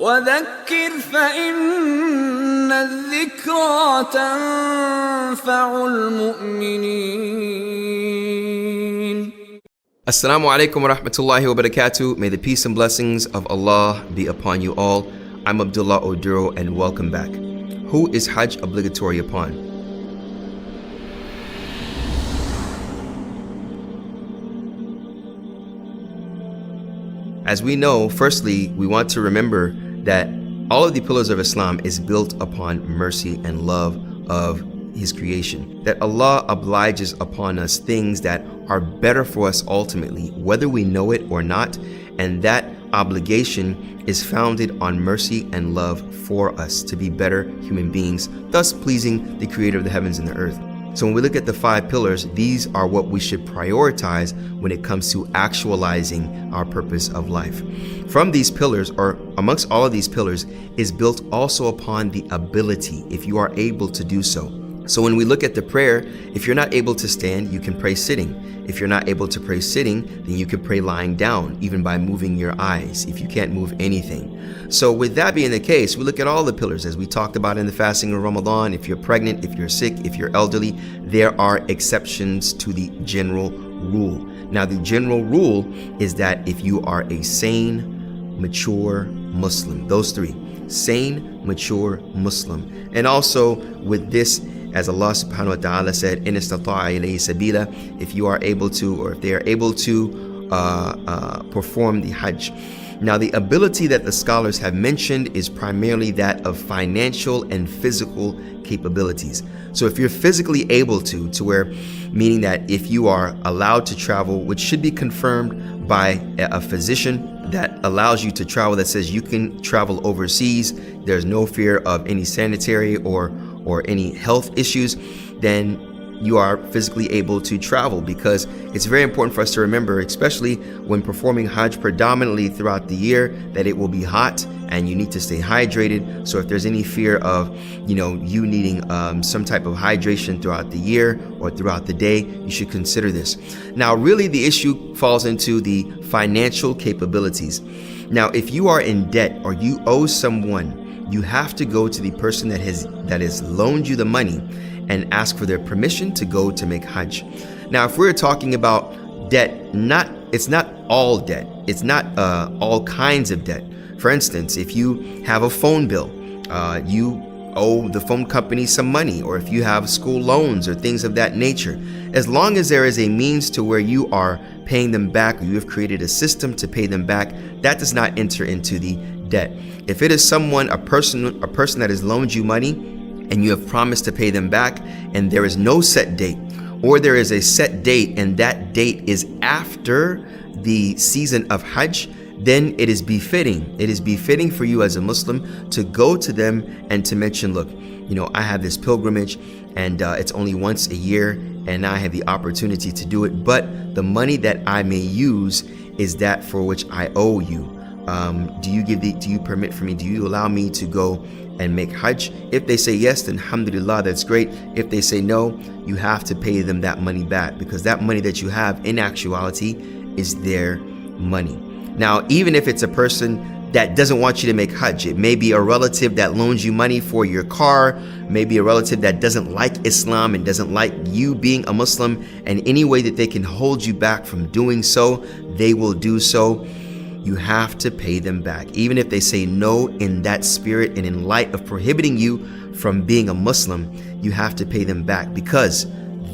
وذكر فإن الذكرى تنفع المؤمنين. Assalamu alaikum wa rahmatullahi wa barakatuh. May the peace and blessings of Allah be upon you all. I'm Abdullah Oduro and welcome back. Who is Hajj obligatory upon? As we know, firstly, we want to remember that all of the pillars of Islam is built upon mercy and love of His creation. That Allah obliges upon us things that are better for us ultimately, whether we know it or not, and that obligation is founded on mercy and love for us to be better human beings, thus pleasing the Creator of the heavens and the earth. So when we look at the 5 pillars, these are what we should prioritize when it comes to actualizing our purpose of life. From these pillars, or amongst all of these pillars, is built also upon the ability, if you are able to do so. So when we look at the prayer, if you're not able to stand, you can pray sitting. If you're not able to pray sitting, then you can pray lying down, even by moving your eyes, if you can't move anything. So with that being the case, we look at all the pillars as we talked about in the fasting of Ramadan. If you're pregnant, if you're sick, if you're elderly, there are exceptions to the general rule. Now, the general rule is that if you are a sane, mature Muslim, those 3, sane, mature Muslim. And also with this, as Allah subhanahu wa ta'ala said, in istata'a ilayhi sabila, if you are able to, or if they are able to perform the Hajj. Now, the ability that the scholars have mentioned is primarily that of financial and physical capabilities. So if you're physically able to where, meaning that if you are allowed to travel, which should be confirmed by a physician that allows you to travel, that says you can travel overseas, there's no fear of any sanitary or any health issues, then you are physically able to travel, because it's very important for us to remember, especially when performing Hajj predominantly throughout the year, that it will be hot and you need to stay hydrated. So if there's any fear of, you needing some type of hydration throughout the year or throughout the day, you should consider this. Now, really the issue falls into the financial capabilities. Now, if you are in debt or you owe someone, you have to go to the person that has loaned you the money and ask for their permission to go to make Hajj. Now, if we're talking about debt, it's not all debt. It's not all kinds of debt. For instance, if you have a phone bill, you owe the phone company some money, or if you have school loans or things of that nature, as long as there is a means to where you are paying them back, or you have created a system to pay them back, that does not enter into the debt. If it is a person that has loaned you money and you have promised to pay them back, and there is no set date, or there is a set date and that date is after the season of Hajj, then it is befitting. It is befitting for you as a Muslim to go to them and to mention, look, I have this pilgrimage and it's only once a year and I have the opportunity to do it, but the money that I may use is that for which I owe you. Do you permit for me? Do you allow me to go and make Hajj? If they say yes, then alhamdulillah, that's great. If they say no, you have to pay them that money back, because that money that you have in actuality is their money. Now, even if it's a person that doesn't want you to make Hajj, it may be a relative that loans you money for your car, maybe a relative that doesn't like Islam and doesn't like you being a Muslim, and any way that they can hold you back from doing so, they will do so. You have to pay them back. Even if they say no in that spirit and in light of prohibiting you from being a Muslim, you have to pay them back, because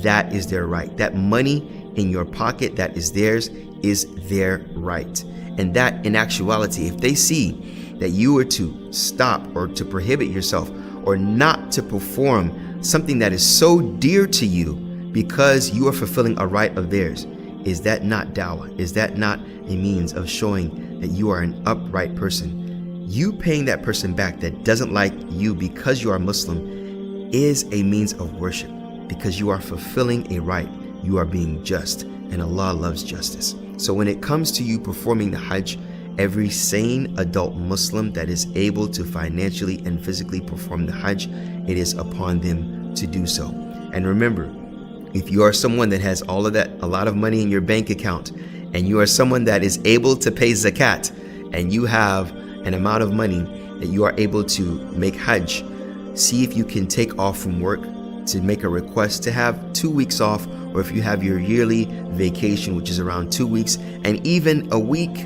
that is their right. That money in your pocket that is theirs is their right. And that, in actuality, if they see that you were to stop or to prohibit yourself or not to perform something that is so dear to you because you are fulfilling a right of theirs, is that not dawah? Is that not a means of showing that you are an upright person? You paying that person back that doesn't like you because you are Muslim is a means of worship, because you are fulfilling a right. You are being just, and Allah loves justice. So when it comes to you performing the Hajj, every sane adult Muslim that is able to financially and physically perform the Hajj, it is upon them to do so. And remember, if you are someone that has all of that, a lot of money in your bank account, and you are someone that is able to pay zakat, and you have an amount of money that you are able to make Hajj, see if you can take off from work to make a request to have 2 weeks off, or if you have your yearly vacation, which is around 2 weeks, and even a week,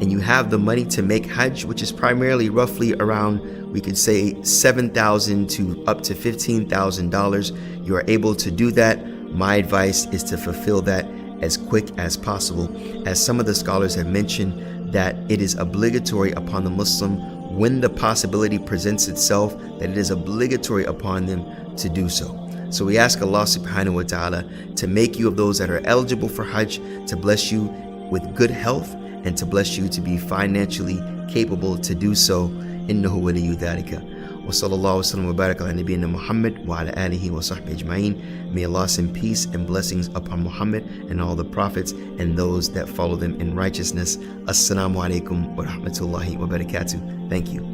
and you have the money to make Hajj, which is primarily roughly around, we could say $7,000 to up to $15,000, you are able to do that. My advice is to fulfill that as quick as possible, as some of the scholars have mentioned that it is obligatory upon the Muslim when the possibility presents itself, that it is obligatory upon them to do so. So we ask Allah subhanahu wa ta'ala to make you of those that are eligible for Hajj, to bless you with good health, and to bless you to be financially capable to do so. Innahu waliyu dhalika. Wa sallallahu wa sallam wa barak ala nabiyyina Muhammad wa ala alihi wa sahbihi ajma'in. May Allah send peace and blessings upon Muhammad and all the prophets and those that follow them in righteousness. Assalamu alaikum wa rahmatullahi wa barakatuh. Thank you.